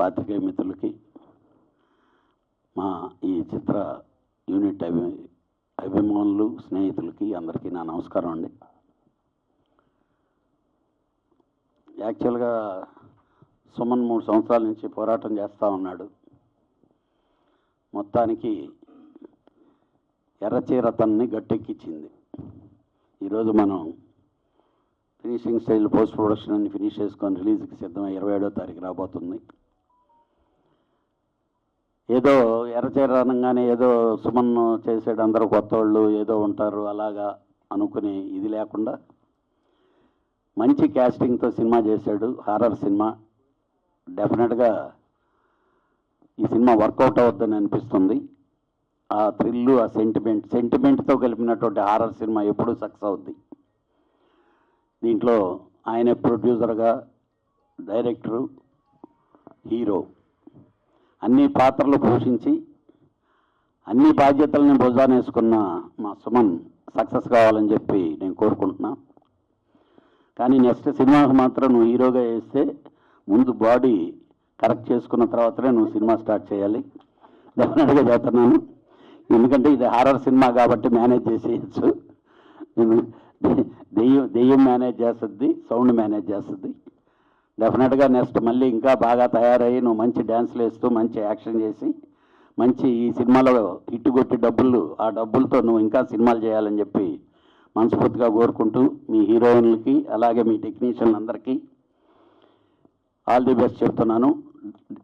పాత్రికేయ మిత్రులకి, మా ఈ చిత్ర యూనిట్ అభిమానులు, స్నేహితులకి అందరికీ నా నమస్కారం అండి. యాక్చువల్గా సుమన్ 3 సంవత్సరాల నుంచి పోరాటం చేస్తూ ఉన్నాడు. మొత్తానికి ఎర్రచీర తనని గట్టెక్కించింది. ఈరోజు మనం ఫినిషింగ్ స్టైల్ పోస్ట్ ప్రొడక్షన్ అన్ని ఫినిష్ చేసుకొని రిలీజ్కి సిద్ధమై 27వ తారీఖు రాబోతుంది. ఏదో ఎర్రచీర అనగానే ఏదో సుమన్ చేసాడు, అందరూ కొత్త వాళ్ళు ఏదో ఉంటారు అలాగా అనుకునే ఇది లేకుండా మంచి క్యాస్టింగ్తో సినిమా చేశాడు. Horror cinema. డెఫినెట్గా ఈ సినిమా వర్కౌట్ అవుద్దని అనిపిస్తుంది. ఆ థ్రిల్లు, ఆ సెంటిమెంట్తో కలిపినటువంటి హారర్ సినిమా ఎప్పుడూ సక్సెస్ అవుద్ది. దీంట్లో ఆయన ప్రొడ్యూసర్గా, డైరెక్టరు, హీరో అన్ని పాత్రలు పోషించి అన్ని బాధ్యతల్ని భుజాన వేసుకున్న మా సుమన్ సక్సెస్ కావాలని చెప్పి నేను కోరుకుంటున్నా. కానీ నెక్స్ట్ సినిమాకి మాత్రం నువ్వు హీరోగా వేస్తే ముందు బాడీ కరెక్ట్ చేసుకున్న తర్వాతనే నువ్వు సినిమా స్టార్ట్ చేయాలి. డెఫినెట్గా చేస్తున్నాను. ఎందుకంటే ఇది హారర్ సినిమా కాబట్టి మేనేజ్ చేసేయచ్చు. దెయ్యం మేనేజ్ చేస్తుంది, సౌండ్ మేనేజ్ చేస్తుంది. డెఫినెట్గా నెక్స్ట్ మళ్ళీ ఇంకా బాగా తయారయ్యి నువ్వు మంచి డ్యాన్స్లు వేస్తూ మంచి యాక్షన్ చేసి మంచి ఈ సినిమాలో హిట్ కొట్టి ఆ డబ్బులతో నువ్వు ఇంకా సినిమాలు చేయాలని చెప్పి మనస్ఫూర్తిగా కోరుకుంటూ మీ హీరోయిన్లకి అలాగే మీ టెక్నీషియన్లందరికీ ఆల్ ది బెస్ట్ చెప్తున్నాను.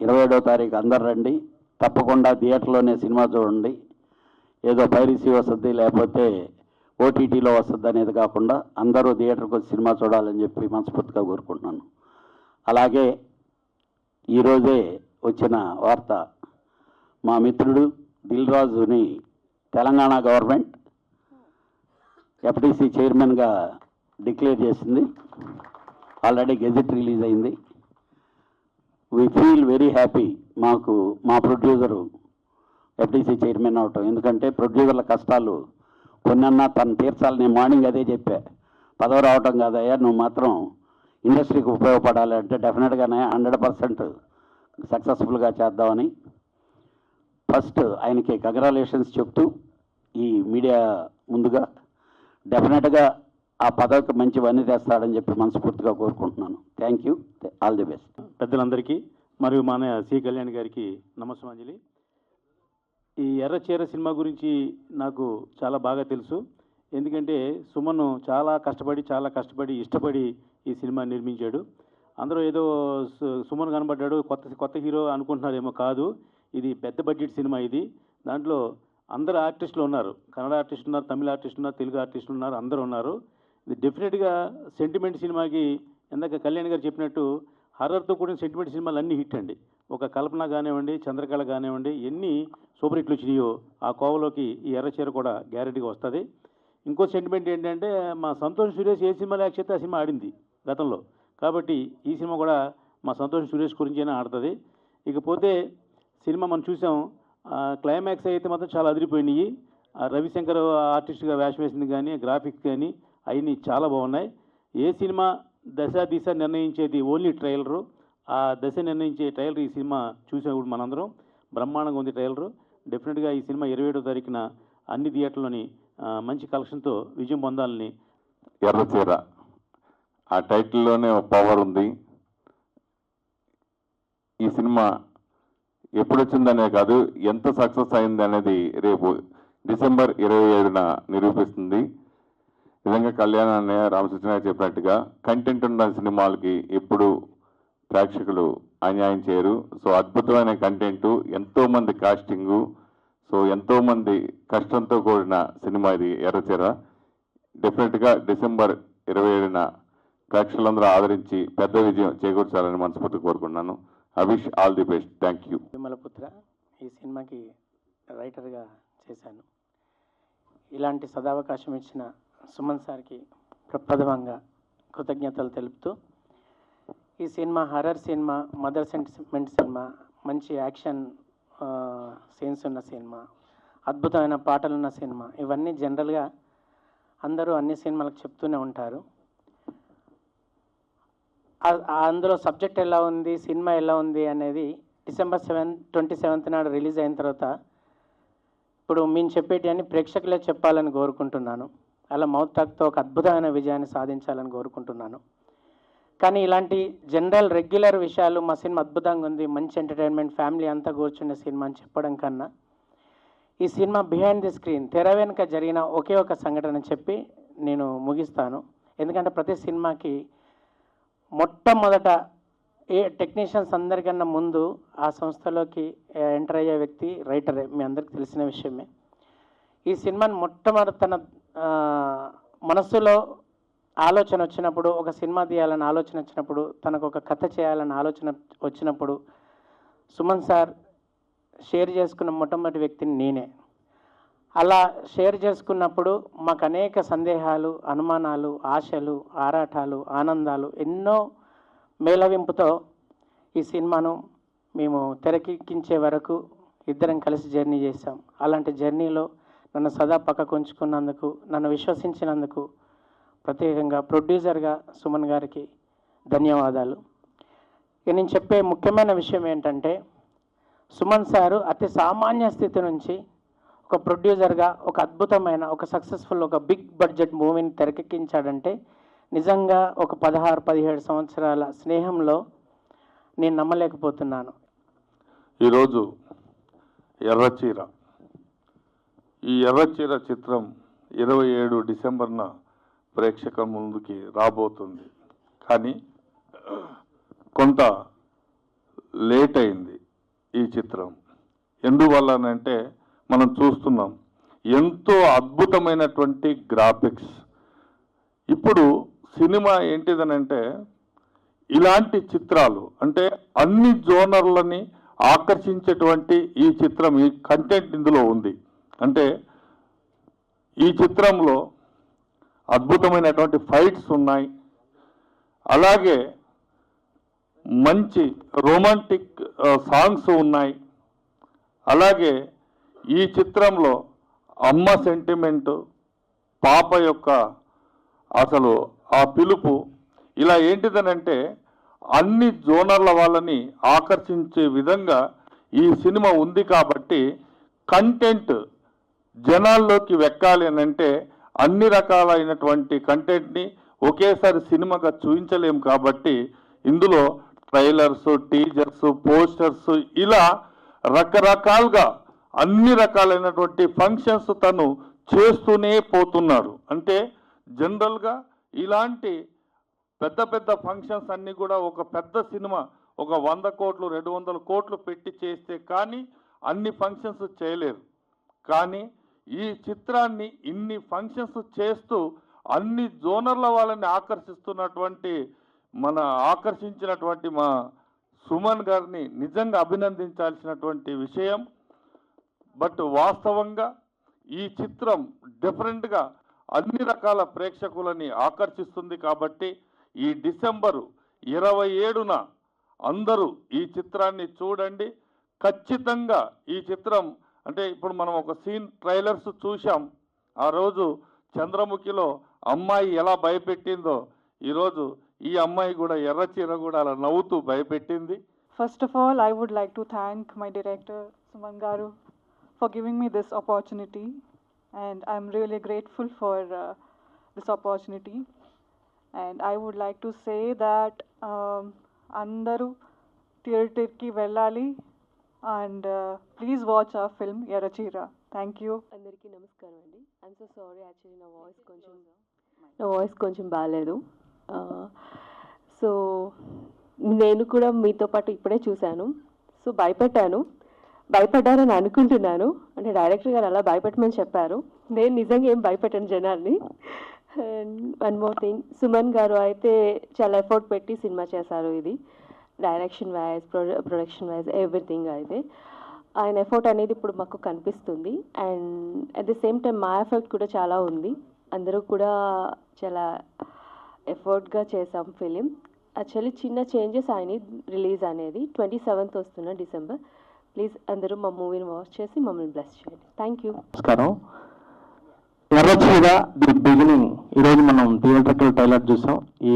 27వ తారీఖు అందరు రండి. తప్పకుండా థియేటర్లోనే సినిమా చూడండి. ఏదో పైరసీ వస్తుంది లేకపోతే ఓటీటీలో వస్తుంది అనేది కాకుండా అందరూ థియేటర్కి వచ్చి సినిమా చూడాలని చెప్పి మనస్ఫూర్తిగా కోరుకుంటున్నాను. అలాగే ఈరోజే వచ్చిన వార్త, మా మిత్రుడు దిల్ రాజుని తెలంగాణ గవర్నమెంట్ ఎఫ్డీసీ చైర్మన్గా డిక్లేర్ చేసింది. ఆల్రెడీ గెజెట్ రిలీజ్ అయింది. We feel very happy. మా ప్రొడ్యూసరు ఎఫ్డీసీ చైర్మన్ అవటం. ఎందుకంటే ప్రొడ్యూసర్ల కష్టాలు కొన్నన్నా తను తీర్చాలి. నేను మార్నింగ్ అదే చెప్పా, పదవి రావటం కాదయ్యా, నువ్వు మాత్రం ఇండస్ట్రీకి ఉపయోగపడాలి అంటే డెఫినెట్గానే 100% సక్సెస్ఫుల్గా చేద్దామని ఫస్ట్ ఆయనకి కంగ్రాచులేషన్స్ చెప్తూ ఈ మీడియా ముందుగా డెఫినెట్గా ఆ పదవికి మంచి వన్నీ తెస్తాడని చెప్పి మనస్ఫూర్తిగా కోరుకుంటున్నాను. Thank you. All the best. పెద్దలందరికీ మరియు మన సి కళ్యాణ్ గారికి నమస్కారాంజలి. ఈ ఎర్రచీర సినిమా గురించి నాకు చాలా బాగా తెలుసు. ఎందుకంటే సుమన్ చాలా కష్టపడి ఇష్టపడి ఈ సినిమా నిర్మించాడు. అందరూ ఏదో సుమన్ కనబడ్డాడు కొత్త హీరో అనుకుంటున్నారేమో. కాదు, ఇది పెద్ద బడ్జెట్ సినిమా. ఇది దాంట్లో అందరు ఆర్టిస్టులు ఉన్నారు. కన్నడ ఆర్టిస్టులు ఉన్నారు, తమిళ ఆర్టిస్టులు ఉన్నారు, తెలుగు ఆర్టిస్టులు ఉన్నారు, అందరూ ఉన్నారు. ఇది డెఫినెట్గా సెంటిమెంట్ సినిమాకి ఇందాక కళ్యాణ్ గారు చెప్పినట్టు హర్రర్తో కూడిన సెంటిమెంట్ సినిమాలు అన్నీ హిట్ అండి. ఒక కల్పన కానివ్వండి, చంద్రకళ కానివ్వండి, ఎన్ని సూపర్ హిట్లు వచ్చినాయో ఆ కోవలోకి ఈ ఎర్రచీర కూడా గ్యారెంటీగా వస్తుంది. ఇంకో సెంటిమెంట్ ఏంటంటే మా సంతోష్ సురేష్ ఏ సినిమాలో యాక్ట్ చేస్తే ఆ సినిమా ఆడింది గతంలో. కాబట్టి ఈ సినిమా కూడా మా సంతోష్ సురేష్ గురించైనా ఆడుతుంది. ఇకపోతే సినిమా మనం చూసాం, క్లైమాక్స్ అయితే మాత్రం చాలా అదిరిపోయినాయి. రవిశంకర్ ఆర్టిస్ట్గా వేషం వేసింది కానీ, గ్రాఫిక్స్ కానీ అవన్నీ చాలా బాగున్నాయి. ఏ సినిమా దిశ నిర్ణయించేది ఓన్లీ ట్రైలరు. ఆ దశ నిర్ణయించే ట్రైలర్ ఈ సినిమా చూసేప్పుడు మనందరం బ్రహ్మాండంగా ఉంది ట్రైలరు. డెఫినెట్గా ఈ సినిమా 27వ తారీఖున అన్ని థియేటర్లోని మంచి కలెక్షన్తో విజయం పొందాలని. ఎర్రచీర ఆ టైటిల్లోనే పవర్ ఉంది. ఈ సినిమా ఎప్పుడు వచ్చిందనే కాదు, ఎంత సక్సెస్ అయింది అనేది రేపు డిసెంబర్ 27న నిరూపిస్తుంది. నిజంగా కళ్యాణ్ అన్నయ్య రామకృష్ణ చెప్పినట్టుగా కంటెంట్ ఉన్న సినిమాలకి ఎప్పుడు ప్రేక్షకులు అన్యాయం చేయరు. సో అద్భుతమైన కంటెంటు, ఎంతోమంది కాస్టింగు, సో ఎంతోమంది కష్టంతో కూడిన సినిమా ఇది ఎర్రచీర. డెఫినెట్గా డిసెంబర్ 27న ప్రేక్షకులందరూ ఆదరించి పెద్ద విజయం చేకూర్చాలని మనస్ఫూర్తిగా కోరుకుంటున్నాను. Avish all the best. Thank you. Vimalaputra ఈ సినిమాకి రైటర్గా చేశాను. ఇలాంటి సదావకాశం ఇచ్చిన సుమన్ సార్కి ప్రప్రథమంగా కృతజ్ఞతలు తెలుపుతూ, ఈ cinema horror cinema, mother sentiment cinema, మంచి యాక్షన్ సీన్స్ ఉన్న సినిమా, అద్భుతమైన పాటలున్న సినిమా, ఇవన్నీ జనరల్గా అందరూ అన్ని సినిమాలకు చెప్తూనే ఉంటారు. అందులో సబ్జెక్ట్ ఎలా ఉంది, సినిమా ఎలా ఉంది అనేది డిసెంబర్ 27 నాడు రిలీజ్ అయిన తర్వాత ఇప్పుడు మేము చెప్పేటి అన్ని ప్రేక్షకులే చెప్పాలని కోరుకుంటున్నాను. అలా మౌత్ టాక్తో ఒక అద్భుతమైన విజయాన్ని సాధించాలని కోరుకుంటున్నాను. కానీ ఇలాంటి జనరల్ రెగ్యులర్ విషయాలు మా సినిమా అద్భుతంగా ఉంది, మంచి ఎంటర్టైన్మెంట్, ఫ్యామిలీ అంతా కూర్చునే సినిమా అని చెప్పడం కన్నా ఈ సినిమా బిహైండ్ ది స్క్రీన్, తెర వెనుక జరిగిన ఒకే ఒక సంఘటన చెప్పి నేను ముగిస్తాను. ఎందుకంటే ప్రతి సినిమాకి మొట్టమొదట టెక్నీషియన్స్ అందరికన్నా ముందు ఆ సంస్థలోకి ఎంటర్ అయ్యే వ్యక్తి రైటరే, మీ అందరికీ తెలిసిన విషయమే. ఈ సినిమాని మొట్టమొదటి తన మనస్సులో ఆలోచన వచ్చినప్పుడు, ఒక సినిమా తీయాలని ఆలోచన వచ్చినప్పుడు, తనకు ఒక కథ చేయాలని ఆలోచన వచ్చినప్పుడు సుమన్ సార్ షేర్ చేసుకున్న మొట్టమొదటి వ్యక్తిని నేనే. అలా షేర్ చేసుకున్నప్పుడు మాకు అనేక సందేహాలు, అనుమానాలు, ఆశలు, ఆరాటాలు, ఆనందాలు ఎన్నో మేళవింపుతో ఈ సినిమాను మేము తెరకెక్కించే వరకు ఇద్దరం కలిసి జర్నీ చేశాం. అలాంటి జర్నీలో నన్ను సదా పక్కకు ఉంచుకున్నందుకు, నన్ను విశ్వసించినందుకు ప్రత్యేకంగా ప్రొడ్యూసర్గా సుమన్ గారికి ధన్యవాదాలు. ఇక నేను చెప్పే ముఖ్యమైన విషయం ఏంటంటే, సుమన్ సారు అతి సామాన్య స్థితి నుంచి ఒక ప్రొడ్యూసర్గా ఒక అద్భుతమైన, ఒక సక్సెస్ఫుల్, ఒక బిగ్ బడ్జెట్ మూవీని తెరకెక్కించాడంటే నిజంగా ఒక 16-17 సంవత్సరాల స్నేహంలో నేను నమ్మలేకపోతున్నాను. ఈరోజు ఎర్రచీర, ఈ ఎర్రచీర చిత్రం 27 డిసెంబర్న ప్రేక్షకుల ముందుకి రాబోతుంది. కానీ కొంత లేట్ అయింది ఈ చిత్రం. ఎందువల్లనంటే మనం చూస్తున్నాం ఎంతో అద్భుతమైనటువంటి గ్రాఫిక్స్. ఇప్పుడు సినిమా ఏంటిదనంటే ఇలాంటి చిత్రాలు అంటే అన్ని జోనర్లని ఆకర్షించేటువంటి ఈ చిత్రం, ఈ కంటెంట్ ఇందులో ఉంది. అంటే ఈ చిత్రంలో అద్భుతమైనటువంటి ఫైట్స్ ఉన్నాయి, అలాగే మంచి రొమాంటిక్ సాంగ్స్ ఉన్నాయి, అలాగే ఈ చిత్రంలో అమ్మ సెంటిమెంటు, పాప యొక్క అసలు ఆ పిలుపు, ఇలా ఏంటిదనంటే అన్ని జోనర్ల వాళ్ళని ఆకర్షించే విధంగా ఈ సినిమా ఉంది. కాబట్టి కంటెంట్ జనాల్లోకి వెక్కాలి అని అంటే అన్ని రకాలైనటువంటి కంటెంట్ని ఒకేసారి సినిమాగా చూపించలేము. కాబట్టి ఇందులో ట్రైలర్స్, టీజర్స్, పోస్టర్స్, ఇలా రకరకాలుగా అన్ని రకాలైనటువంటి ఫంక్షన్స్ తను చేస్తూనే పోతున్నాడు. అంటే జనరల్గా ఇలాంటి పెద్ద పెద్ద ఫంక్షన్స్ అన్నీ కూడా ఒక పెద్ద సినిమా ఒక 100 కోట్లు 200 కోట్లు పెట్టి చేస్తే కానీ అన్ని ఫంక్షన్స్ చేయలేరు. కానీ ఈ చిత్రాన్ని ఇన్ని ఫంక్షన్స్ చేస్తూ అన్ని జోనర్ల వాళ్ళని ఆకర్షించినటువంటి మా సుమన్ గారిని నిజంగా అభినందించాల్సినటువంటి విషయం. బట్ వాస్తవంగా ఈ చిత్రం డిఫరెంట్గా అన్ని రకాల ప్రేక్షకులని ఆకర్షిస్తుంది. కాబట్టి ఈ డిసెంబరు 27న అందరూ ఈ చిత్రాన్ని చూడండి. ఖచ్చితంగా ఈ చిత్రం అంటే ఇప్పుడు మనం ఒక సీన్ ట్రైలర్స్ చూసాం. ఆ రోజు చంద్రముఖిలో అమ్మాయి ఎలా భయపెట్టిందో ఈరోజు ఈ అమ్మాయి కూడా ఎర్రచీర కూడా అలా నవ్వుతూ భయపెట్టింది. First of all, I would like to thank my director, Suman Garu, for giving me this opportunity. And I'm really grateful for this opportunity. And I would like to say that andaru theatre ki vellali and please watch our film Yarachira. Thank you. అందరికీ నమస్కారం అండి. I'm so sorry, actually నా voice కొంచెం బాగాలేదు. So నేను కూడా మీతో పాటు ఇప్పుడే చూశాను. సో భయపడ్డారని అనుకుంటున్నాను. అంటే డైరెక్టర్ గారు అలా భయపెట్టమని చెప్పారు. నేను నిజంగా ఏం భయపెట్టాను జనాల్ని. And one more thing, Suman గారు అయితే చాలా ఎఫర్ట్ పెట్టి సినిమా చేశారు. ఇది direction wise, production wise, everything. అయితే ఆయన ఎఫర్ట్ అనేది ఇప్పుడు మాకు కనిపిస్తుంది. And at the same time మా ఎఫర్ట్ కూడా చాలా ఉంది. అందరూ కూడా చాలా ఎఫర్ట్గా చేసాం ఫిలిం. యాక్చువల్లీ చిన్న చేంజెస్ అయినాయి రిలీజ్ అనేది. 27th వస్తున్న డిసెంబర్. ప్లీజ్ అందరూ మా మూవీని వాచ్ చేసి మమ్మల్ని బ్లెస్ చేయండి. Thank you. నమస్కారం. ఎర్రచీర ది బిగినింగ్ ఈరోజు మనం థియేటర్కల్ ట్రైలర్ చూసాం. ఈ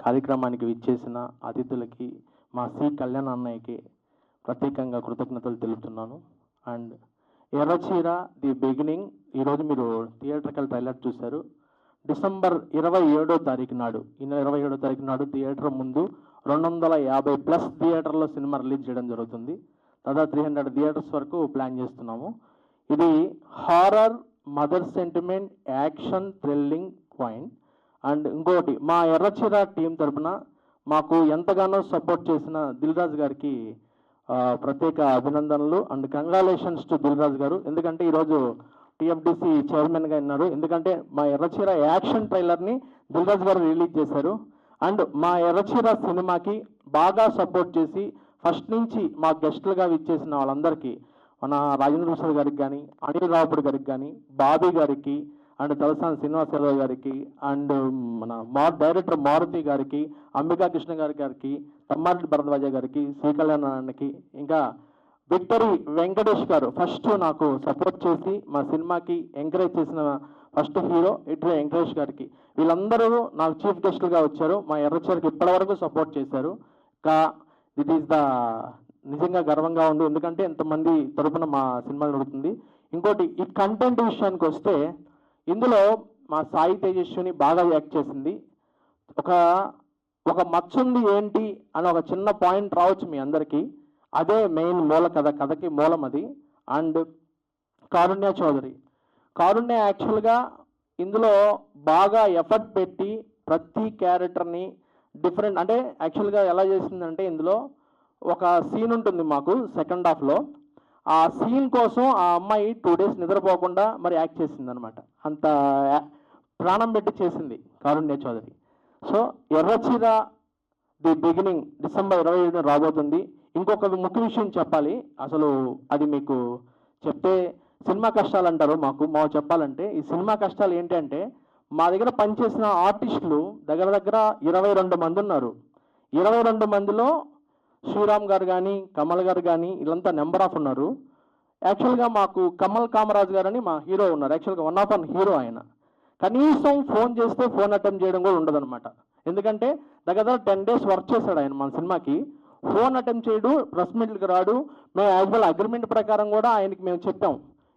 కార్యక్రమానికి విచ్చేసిన అతిథులకి, మా సి కళ్యాణ్ అన్నయ్యకి ప్రత్యేకంగా కృతజ్ఞతలు తెలుపుతున్నాను. అండ్ ఎర్రచీర ది బిగినింగ్ ఈరోజు మీరు థియేట్రికల్ ట్రైలర్ చూశారు. డిసెంబర్ 27వ తారీఖు నాడు, ఈ నెల 27వ తారీఖు నాడు థియేటర్ ముందు 250+ థియేటర్లో సినిమా రిలీజ్ చేయడం జరుగుతుంది. దాదాపు 300 థియేటర్స్ వరకు ప్లాన్ చేస్తున్నాము. ఇది horror, mother sentiment, action, thrilling point. And ఇంకోటి, మా ఎర్రచీర టీం తరపున మాకు ఎంతగానో సపోర్ట్ చేసిన దిల్ రాజు గారికి ప్రత్యేక అభినందనలు and congratulations to Dil Raju గారు. ఎందుకంటే ఈరోజు టీఎఫ్డిసి చైర్మన్గా ఉన్నారు. ఎందుకంటే మా ఎర్రచీర యాక్షన్ ట్రైలర్ని దిల్ రాజు గారు రిలీజ్ చేశారు. అండ్ మా ఎర్రచీర సినిమాకి బాగా సపోర్ట్ చేసి ఫస్ట్ నుంచి మా గెస్టులుగా ఇచ్చేసిన వాళ్ళందరికీ, మన రాజేంద్ర ప్రసాద్ గారికి కానీ, అనిల్ రావుపూడి గారికి కానీ, బాబీ గారికి, అండ్ తలసాని శ్రీనివాస్ యాదవ్ గారికి, అండ్ మన డైరెక్టర్ మారుతి గారికి, అంబికా కృష్ణ గారికి, తమ్మారెడ్డి భరద్వాజ గారికి, శ్రీకళ్యాణానికి, ఇంకా విక్టరీ వెంకటేష్ గారు ఫస్ట్ నాకు సపోర్ట్ చేసి మా సినిమాకి ఎంకరేజ్ చేసిన ఫస్ట్ హీరో విక్టరీ వెంకటేష్ గారికి, వీళ్ళందరూ నాకు చీఫ్ గెస్టులుగా వచ్చారు. మా ఎర్రచీరకి ఇప్పటివరకు సపోర్ట్ చేశారు. దిట్ ఈస్ ద నిజంగా గర్వంగా ఉంది, ఎందుకంటే ఎంతమంది తరపున మా సినిమా జరుగుతుంది. ఇంకోటి, ఈ కంటెంట్ విషయానికి వస్తే ఇందులో మా సాయి తేజస్విని బాగా యాక్ట్ చేసింది. ఒక మచ్చుంది ఏంటి అని ఒక చిన్న పాయింట్ రావచ్చు మీ అందరికీ, అదే మెయిన్ మూల కథకి మూలం అది. అండ్ కారుణ్య చౌదరి యాక్చువల్గా ఇందులో బాగా ఎఫర్ట్ పెట్టి ప్రతి క్యారెక్టర్ని డిఫరెంట్, అంటే యాక్చువల్గా ఎలా చేసిందంటే ఇందులో ఒక సీన్ ఉంటుంది మాకు సెకండ్ హాఫ్లో. ఆ సీన్ కోసం ఆ అమ్మాయి 2 days నిద్రపోకుండా మరి యాక్ట్ చేసింది అనమాట. అంత ప్రాణం పెట్టి చేసింది Karunya Chowdary. So Errachira the beginning December 27న రాబోతుంది. ఇంకొక ముఖ్య విషయం చెప్పాలి, అసలు అది మీకు చెప్తే సినిమా కష్టాలు అంటారు. మాకు చెప్పాలంటే ఈ సినిమా కష్టాలు ఏంటంటే, మా దగ్గర పనిచేసిన ఆర్టిస్టులు దగ్గర 22 మంది ఉన్నారు. 22 మందిలో శ్రీరామ్ గారు కానీ, కమల్ గారు కానీ, వీళ్ళంతా నెంబర్ ఆఫ్ ఉన్నారు. యాక్చువల్గా మాకు కమల్ కామరాజ్ గారు అని మా హీరో ఉన్నారు. యాక్చువల్గా 1 హీరో ఆయన. కనీసం ఫోన్ చేస్తే ఫోన్ అటెంప్ట్ చేయడం కూడా ఉండదన్నమాట. ఎందుకంటే దగ్గర 10 days వర్క్ చేశాడు ఆయన మన సినిమాకి. ఫోన్ అటెంప్ట్ చేయడు, ప్రెస్ మీట్లకు రాడు. మేము యాజ్ వెల్ అగ్రిమెంట్ ప్రకారం కూడా ఆయనకి మేము చెప్పాం,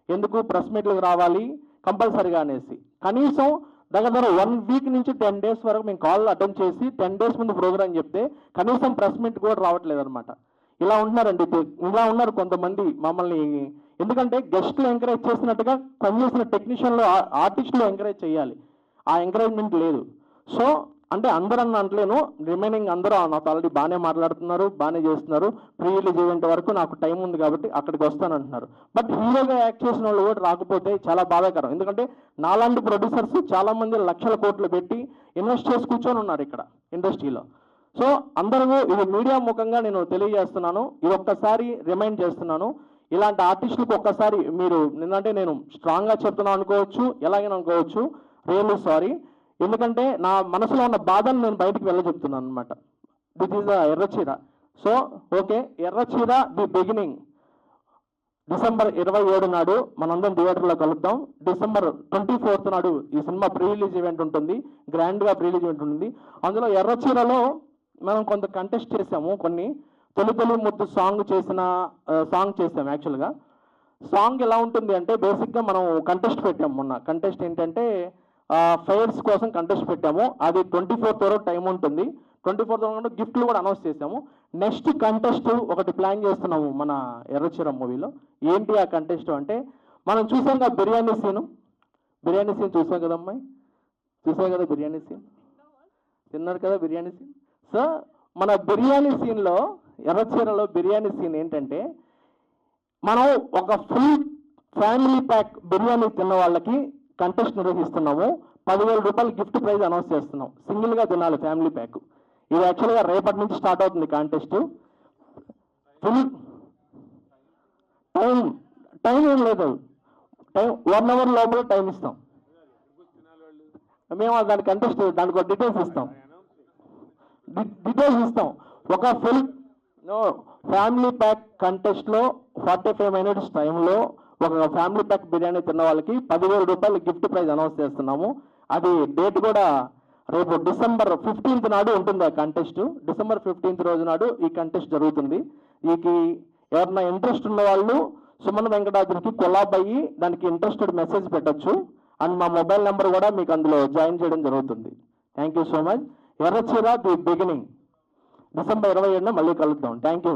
ఎందుకు ప్రెస్ మీట్లకు రావాలి కంపల్సరీగా అనేసి. కనీసం దగ్గర 1 week నుంచి 10 days వరకు మేము కాల్ అటెండ్ చేసి 10 days ముందు ప్రోగ్రామ్ చెప్తే కనీసం ప్రెస్ మీట్ కూడా రావట్లేదు అనమాట. ఇలా ఉంటున్నారండి, ఇలా ఉన్నారు కొంతమంది మమ్మల్ని. ఎందుకంటే గెస్ట్లు ఎంకరేజ్ చేసినట్టుగా పనిచేసిన టెక్నీషియన్లు, ఆర్టిస్టులు ఎంకరేజ్ చేయాలి, ఆ ఎంకరేజ్మెంట్ లేదు. సో అంటే అందరూ అంటలేను, రిమైనింగ్ అందరూ నాతో ఆల్రెడీ బాగానే మాట్లాడుతున్నారు, బాగానే చేస్తున్నారు. ప్రీ రిలీజ్ ఈవెంట్ వరకు నాకు టైం ఉంది కాబట్టి అక్కడికి వస్తానంటున్నారు. బట్ హీరోగా యాక్ట్ చేసిన వాళ్ళు కూడా రాకపోతే చాలా బాధాకరం. ఎందుకంటే నాలాంటి ప్రొడ్యూసర్స్ చాలామంది లక్షల కోట్లు పెట్టి ఇన్వెస్ట్ చేసి కూర్చొని ఉన్నారు ఇక్కడ ఇండస్ట్రీలో. సో అందరూ ఇది మీడియా ముఖంగా నేను తెలియజేస్తున్నాను, ఇది ఒక్కసారి రిమైండ్ చేస్తున్నాను. ఇలాంటి ఆర్టిస్టులకు ఒక్కసారి మీరు నిన్నంటే నేను స్ట్రాంగ్గా చెప్తున్నాను అనుకోవచ్చు, ఎలాగైనా అనుకోవచ్చు. Really sorry. ఎందుకంటే నా మనసులో ఉన్న బాధను నేను బయటికి చెప్తున్నాను అనమాట. This is the Errachira. So okay, Errachira the beginning December 27 నాడు మనందరం థియేటర్లో కలుద్దాం. డిసెంబర్ 24th నాడు ఈ సినిమా ప్రీ రిలీజ్ ఈవెంట్ ఉంటుంది, గ్రాండ్గా ప్రీ రిలీజ్ ఈవెంట్ ఉంటుంది. అందులో ఎర్రచీరలో మనం కొంత కంటెస్ట్ చేసాము, కొన్ని తొలి ముద్దు సాంగ్ చేసాము. యాక్చువల్గా సాంగ్ ఎలా ఉంటుంది అంటే, బేసిక్గా మనం కంటెస్ట్ పెట్టాము మొన్న. కంటెస్ట్ ఏంటంటే ఫైర్స్ కోసం కంటెస్ట్ పెట్టాము. అది 24th వరకు టైం ఉంటుంది. 24th వరకు గిఫ్ట్లు కూడా అనౌన్స్ చేసాము. నెక్స్ట్ కంటెస్ట్ ఒకటి ప్లాన్ చేస్తున్నాము మన ఎర్రచీర మూవీలో. ఏంటి ఆ కంటెస్ట్ అంటే, మనం చూసాం కదా బిర్యానీ సీన్ చూసాం కదా అమ్మాయి, చూసాం కదా బిర్యానీ సీన్, తిన్నారు కదా బిర్యానీ సీన్. సో మన బిర్యానీ సీన్లో, ఎర్రచీరలో బిర్యానీ సీన్ ఏంటంటే, మనం ఒక ఫుల్ ఫ్యామిలీ ప్యాక్ బిర్యానీ తిన్న వాళ్ళకి కంటెస్ట్ నిర్వహిస్తున్నాము. 10,000 రూపాయలు గిఫ్ట్ ప్రైజ్ అనౌన్స్ చేస్తున్నాం. సింగిల్గా తినాలి ఫ్యామిలీ ప్యాక్. ఇది యాక్చువల్గా రేపటి నుంచి స్టార్ట్ అవుతుంది కాంటెస్ట్. ఫుల్ టైం ఏం లేదు, 1 hour లోపల టైం ఇస్తాం మేము. దాని కంటెస్ట్ దానికి డీటెయిల్స్ ఇస్తాం. ఒక ఫుల్ ఫ్యామిలీ ప్యాక్ కంటెస్ట్లో 45 minutes టైంలో ఒక ఫ్యామిలీ ప్యాక్ బిర్యానీ తిన్న వాళ్ళకి 10,000 రూపాయలు గిఫ్ట్ ప్రైజ్ అనౌన్స్ చేస్తున్నాము. అది డేట్ కూడా రేపు డిసెంబర్ 15th నాడు ఉంటుంది ఆ కంటెస్ట్. డిసెంబర్ 15th రోజు నాడు ఈ కంటెస్ట్ జరుగుతుంది. ఎవరన్నా ఇంట్రెస్ట్ ఉన్న వాళ్ళు సుమన్ వెంకటాద్రికి కొలాబ్ అయ్యి దానికి ఇంట్రెస్టెడ్ మెసేజ్ పెట్టొచ్చు. అండ్ మా మొబైల్ నెంబర్ కూడా మీకు అందులో జాయిన్ చేయడం జరుగుతుంది. Thank you so much. Errachira the beginning December 27న మళ్ళీ కలుద్దాం. Thank you.